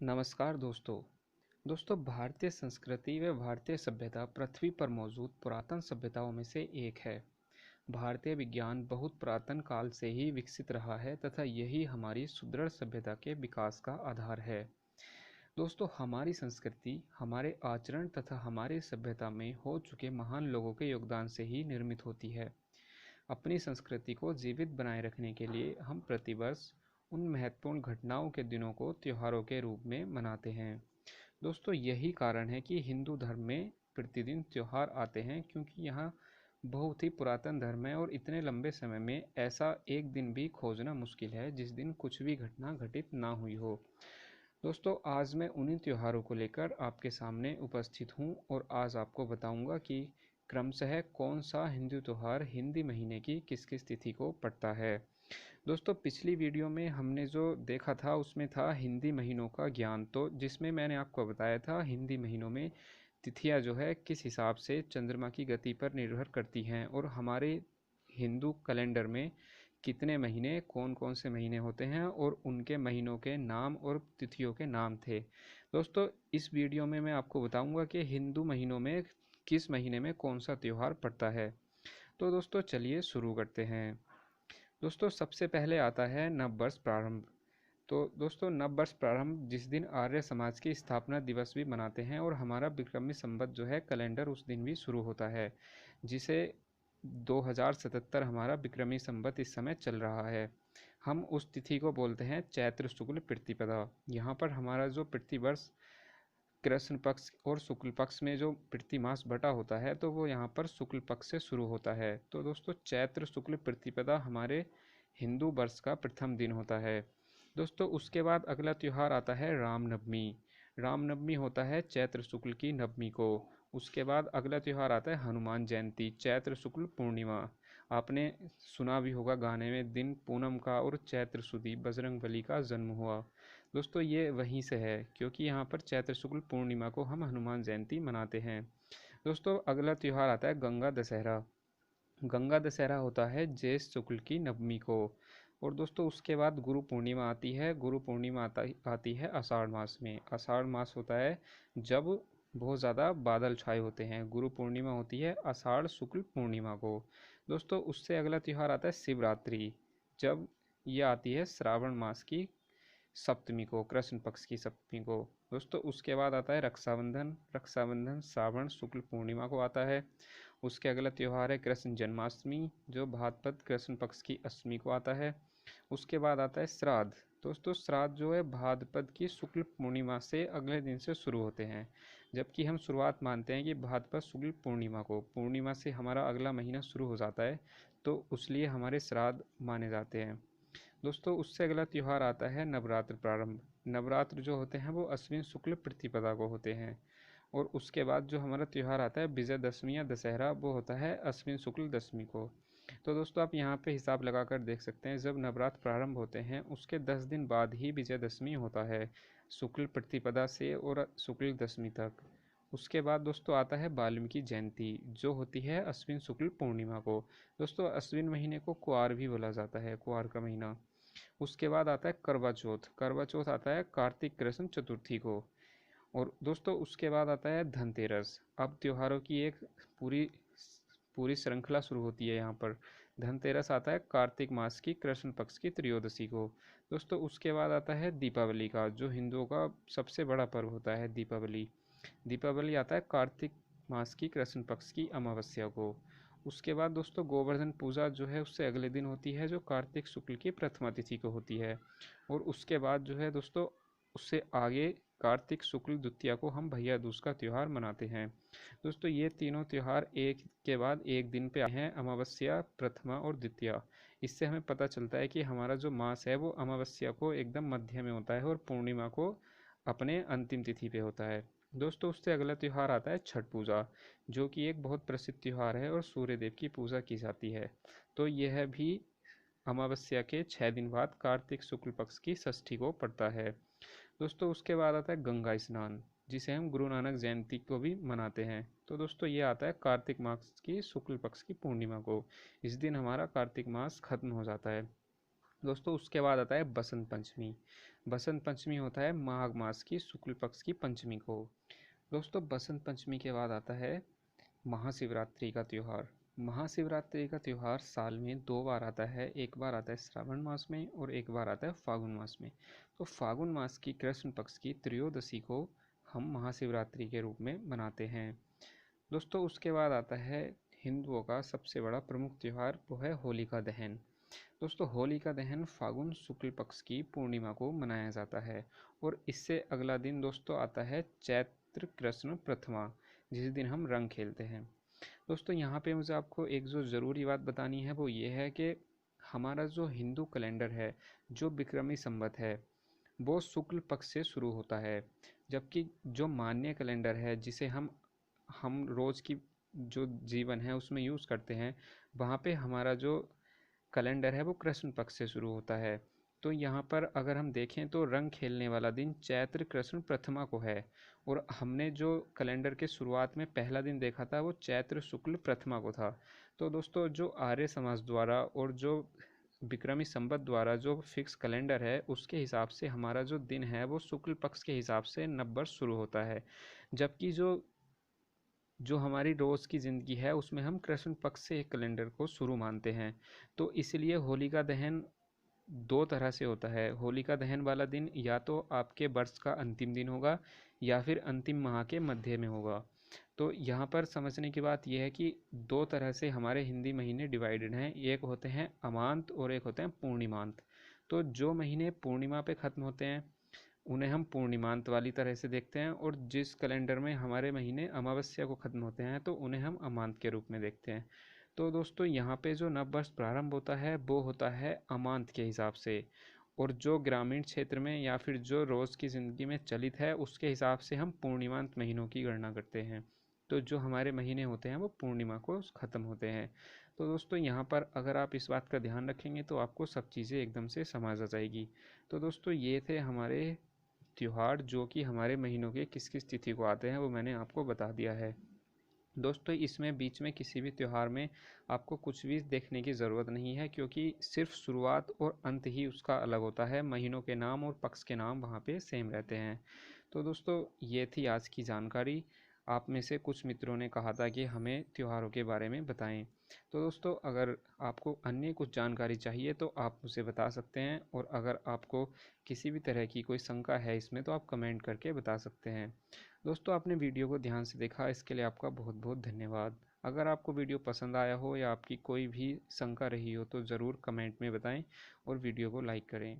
नमस्कार दोस्तों भारतीय संस्कृति व भारतीय सभ्यता पृथ्वी पर मौजूद पुरातन सभ्यताओं में से एक है। भारतीय विज्ञान बहुत पुरातन काल से ही विकसित रहा है तथा यही हमारी सुदृढ़ सभ्यता के विकास का आधार है। दोस्तों, हमारी संस्कृति हमारे आचरण तथा हमारी सभ्यता में हो चुके महान लोगों के योगदान से ही निर्मित होती है। अपनी संस्कृति को जीवित बनाए रखने के लिए हम प्रतिवर्ष उन महत्वपूर्ण घटनाओं के दिनों को त्योहारों के रूप में मनाते हैं। दोस्तों, यही कारण है कि हिंदू धर्म में प्रतिदिन त्योहार आते हैं, क्योंकि यहाँ बहुत ही पुरातन धर्म है और इतने लंबे समय में ऐसा एक दिन भी खोजना मुश्किल है जिस दिन कुछ भी घटना घटित ना हुई हो। दोस्तों, आज मैं उन्हीं त्योहारों को लेकर आपके सामने उपस्थित हूँ और आज आपको बताऊंगा कि क्रमशः कौन सा हिंदू त्यौहार हिंदी महीने की किस किस तिथि को पड़ता है। दोस्तों, पिछली वीडियो में हमने जो देखा था उसमें था हिंदी महीनों का ज्ञान, तो जिसमें मैंने आपको बताया था हिंदी महीनों में तिथियां जो है किस हिसाब से चंद्रमा की गति पर निर्भर करती हैं और हमारे हिंदू कैलेंडर में कितने महीने कौन कौन से महीने होते हैं और उनके महीनों के नाम और तिथियों के नाम थे। दोस्तों, इस वीडियो में मैं आपको बताऊंगा कि हिंदू महीनों में किस महीने में कौन सा त्यौहार पड़ता है। तो दोस्तों, चलिए शुरू करते हैं। दोस्तों, सबसे पहले आता है नववर्ष प्रारंभ। तो दोस्तों, नववर्ष प्रारंभ जिस दिन आर्य समाज की स्थापना दिवस भी मनाते हैं और हमारा विक्रमी संवत जो है कैलेंडर उस दिन भी शुरू होता है, जिसे 2077 हमारा विक्रमी संवत इस समय चल रहा है। हम उस तिथि को बोलते हैं चैत्र शुक्ल प्रतिपदा। यहाँ पर हमारा जो प्रतिवर्ष कृष्ण पक्ष और शुक्ल पक्ष में जो प्रतिमास बटा होता है तो वो यहाँ पर शुक्ल पक्ष से शुरू होता है। तो दोस्तों, चैत्र शुक्ल प्रतिपदा हमारे हिंदू वर्ष का प्रथम दिन होता है। दोस्तों, उसके बाद अगला त्यौहार आता है रामनवमी। रामनवमी होता है चैत्र शुक्ल की नवमी को। उसके बाद अगला त्यौहार आता है हनुमान जयंती, चैत्र शुक्ल पूर्णिमा। आपने सुना भी होगा गाने में, दिन पूनम का और चैत्र सुदी बजरंगबली का जन्म हुआ। दोस्तों, ये वहीं से है, क्योंकि यहाँ पर चैत्र शुक्ल पूर्णिमा को हम हनुमान जयंती मनाते हैं। दोस्तों, अगला त्यौहार आता है गंगा दशहरा। गंगा दशहरा होता है ज्येष्ठ शुक्ल की नवमी को। और दोस्तों, उसके बाद गुरु पूर्णिमा आती है। गुरु पूर्णिमा आती है आषाढ़ मास में। आषाढ़ मास होता है जब बहुत ज़्यादा बादल छाए होते हैं। गुरु पूर्णिमा होती है आषाढ़ शुक्ल पूर्णिमा को। दोस्तों, उससे अगला त्यौहार आता है शिवरात्रि, जब ये आती है श्रावण मास की सप्तमी को, कृष्ण पक्ष की सप्तमी को। दोस्तों, उसके बाद आता है रक्षाबंधन। रक्षाबंधन श्रावण शुक्ल पूर्णिमा को आता है। उसके अगला त्यौहार है कृष्ण जन्माष्टमी, जो भाद्रपद कृष्ण पक्ष की अष्टमी को आता है। उसके बाद आता है श्राद्ध। दोस्तों, श्राद्ध जो है भाद्रपद की शुक्ल पूर्णिमा से अगले दिन से शुरू होते हैं, जबकि हम शुरुआत मानते हैं कि भाद्रपद शुक्ल पूर्णिमा को। पूर्णिमा से हमारा अगला महीना शुरू हो जाता है, तो उसलिए हमारे श्राद्ध माने जाते हैं। दोस्तों, उससे अगला त्यौहार आता है नवरात्र प्रारंभ। नवरात्र जो होते हैं वो अश्विन शुक्ल प्रतिपदा को होते हैं। और उसके बाद जो हमारा त्यौहार आता है विजयदशमी या दशहरा, वो होता है अश्विन शुक्ल दशमी को। तो दोस्तों, आप यहाँ पे हिसाब लगाकर देख सकते हैं, जब नवरात्र प्रारंभ होते हैं उसके 10 दिन बाद ही विजयदशमी होता है, शुक्ल प्रतिपदा से और शुक्ल दशमी तक। उसके बाद दोस्तों आता है वाल्मीकि जयंती, जो होती है अश्विन शुक्ल पूर्णिमा को। दोस्तों, अश्विन महीने को कुआर भी बोला जाता है, कुआर का महीना। उसके बाद आता है करवा चौथ। करवा चौथ आता है कार्तिक कृष्ण चतुर्थी को। और दोस्तों, उसके बाद आता है धनतेरस। अब त्योहारों की एक पूरी पूरी श्रृंखला शुरू होती है यहाँ पर। धनतेरस आता है कार्तिक मास की कृष्ण पक्ष की त्रयोदशी को। दोस्तों, उसके बाद आता है दीपावली का, जो हिंदुओं का सबसे बड़ा पर्व होता है दीपावली। दीपावली आता है कार्तिक मास की कृष्ण पक्ष की अमावस्या को। उसके बाद दोस्तों गोवर्धन पूजा जो है उससे अगले दिन होती है, जो कार्तिक शुक्ल की प्रथमा तिथि को होती है। और उसके बाद जो है दोस्तों, उससे आगे कार्तिक शुक्ल द्वितीया को हम भैया दूज का त्यौहार मनाते हैं। दोस्तों, ये तीनों त्यौहार एक के बाद एक दिन पे आए हैं, अमावस्या, प्रथमा और द्वितीया। इससे हमें पता चलता है कि हमारा जो मास है वो अमावस्या को एकदम मध्य में होता है और पूर्णिमा को अपने अंतिम तिथि पे होता है। दोस्तों, उससे अगला त्यौहार आता है छठ पूजा, जो कि एक बहुत प्रसिद्ध त्यौहार है और सूर्य देव की पूजा की जाती है। तो यह भी अमावस्या के 6 दिन बाद कार्तिक शुक्ल पक्ष की षष्ठी को पड़ता है। दोस्तों, उसके बाद आता है गंगा स्नान, जिसे हम गुरु नानक जयंती को भी मनाते हैं। तो दोस्तों, ये आता है कार्तिक मास की शुक्ल पक्ष की पूर्णिमा को। इस दिन हमारा कार्तिक मास खत्म हो जाता है। दोस्तों, उसके बाद आता है बसंत पंचमी। बसंत पंचमी होता है माघ मास की शुक्ल पक्ष की पंचमी को। दोस्तों बसंत पंचमी के बाद आता है महाशिवरात्रि का त्यौहार। महाशिवरात्रि का त्यौहार साल में 2 बार आता है, एक बार आता है श्रावण मास में और एक बार आता है फागुन मास में। तो फागुन मास की कृष्ण पक्ष की त्रयोदशी को हम महाशिवरात्रि के रूप में मनाते हैं। दोस्तों उसके बाद आता है हिंदुओं का सबसे बड़ा प्रमुख त्यौहार, वो है होलिका दहन। दोस्तों होलिका दहन फागुन शुक्ल पक्ष की पूर्णिमा को मनाया जाता है और इससे अगला दिन दोस्तों आता है चैत्र कृष्ण प्रथमा, जिस दिन हम रंग खेलते हैं। दोस्तों यहाँ पे मुझे आपको एक जो ज़रूरी बात बतानी है वो ये है कि हमारा जो हिंदू कैलेंडर है, जो विक्रमी संवत है, वो शुक्ल पक्ष से शुरू होता है, जबकि जो मान्य कैलेंडर है जिसे हम रोज़ की जो जीवन है उसमें यूज़ करते हैं, वहाँ पे हमारा जो कैलेंडर है वो कृष्ण पक्ष से शुरू होता है। तो यहाँ पर अगर हम देखें तो रंग खेलने वाला दिन चैत्र कृष्ण प्रथमा को है और हमने जो कैलेंडर के शुरुआत में पहला दिन देखा था वो चैत्र शुक्ल प्रथमा को था। तो दोस्तों जो आर्य समाज द्वारा और जो विक्रमी संवत द्वारा जो फिक्स कैलेंडर है उसके हिसाब से हमारा जो दिन है वो शुक्ल पक्ष के हिसाब से नववर्ष शुरू होता है, जबकि जो जो हमारी रोज़ की ज़िंदगी है उसमें हम कृष्ण पक्ष से एक कैलेंडर को शुरू मानते हैं। तो इसलिए होलिका दहन 2 तरह से होता है। होलिका दहन वाला दिन या तो आपके वर्ष का अंतिम दिन होगा या फिर अंतिम माह के मध्य में होगा। तो यहाँ पर समझने की बात यह है कि 2 तरह से हमारे हिंदी महीने डिवाइडेड हैं, एक होते हैं अमांत और एक होते हैं पूर्णिमांत। तो जो महीने पूर्णिमा पे ख़त्म होते हैं उन्हें हम पूर्णिमांत वाली तरह से देखते हैं, और जिस कैलेंडर में हमारे महीने अमावस्या को ख़त्म होते हैं तो उन्हें हम अमांत के रूप में देखते हैं। तो दोस्तों यहाँ पे जो नववर्ष प्रारंभ होता है वो होता है अमांत के हिसाब से, और जो ग्रामीण क्षेत्र में या फिर जो रोज़ की ज़िंदगी में चलित है उसके हिसाब से हम पूर्णिमांत महीनों की गणना करते हैं। तो जो हमारे महीने होते हैं वो पूर्णिमा को ख़त्म होते हैं। तो दोस्तों यहाँ पर अगर आप इस बात का ध्यान रखेंगे तो आपको सब चीज़ें एकदम से समझ आ जाएगी। तो दोस्तों ये थे हमारे त्योहार जो कि हमारे महीनों के किस किस तिथि को आते हैं, वो मैंने आपको बता दिया है। दोस्तों इसमें बीच में किसी भी त्यौहार में आपको कुछ भी देखने की ज़रूरत नहीं है, क्योंकि सिर्फ शुरुआत और अंत ही उसका अलग होता है, महीनों के नाम और पक्ष के नाम वहाँ पे सेम रहते हैं। तो दोस्तों ये थी आज की जानकारी। आप में से कुछ मित्रों ने कहा था कि हमें त्योहारों के बारे में बताएं। तो दोस्तों अगर आपको अन्य कुछ जानकारी चाहिए तो आप मुझे बता सकते हैं, और अगर आपको किसी भी तरह की कोई शंका है इसमें तो आप कमेंट करके बता सकते हैं। दोस्तों आपने वीडियो को ध्यान से देखा, इसके लिए आपका बहुत बहुत धन्यवाद। अगर आपको वीडियो पसंद आया हो या आपकी कोई भी शंका रही हो तो ज़रूर कमेंट में बताएं और वीडियो को लाइक करें।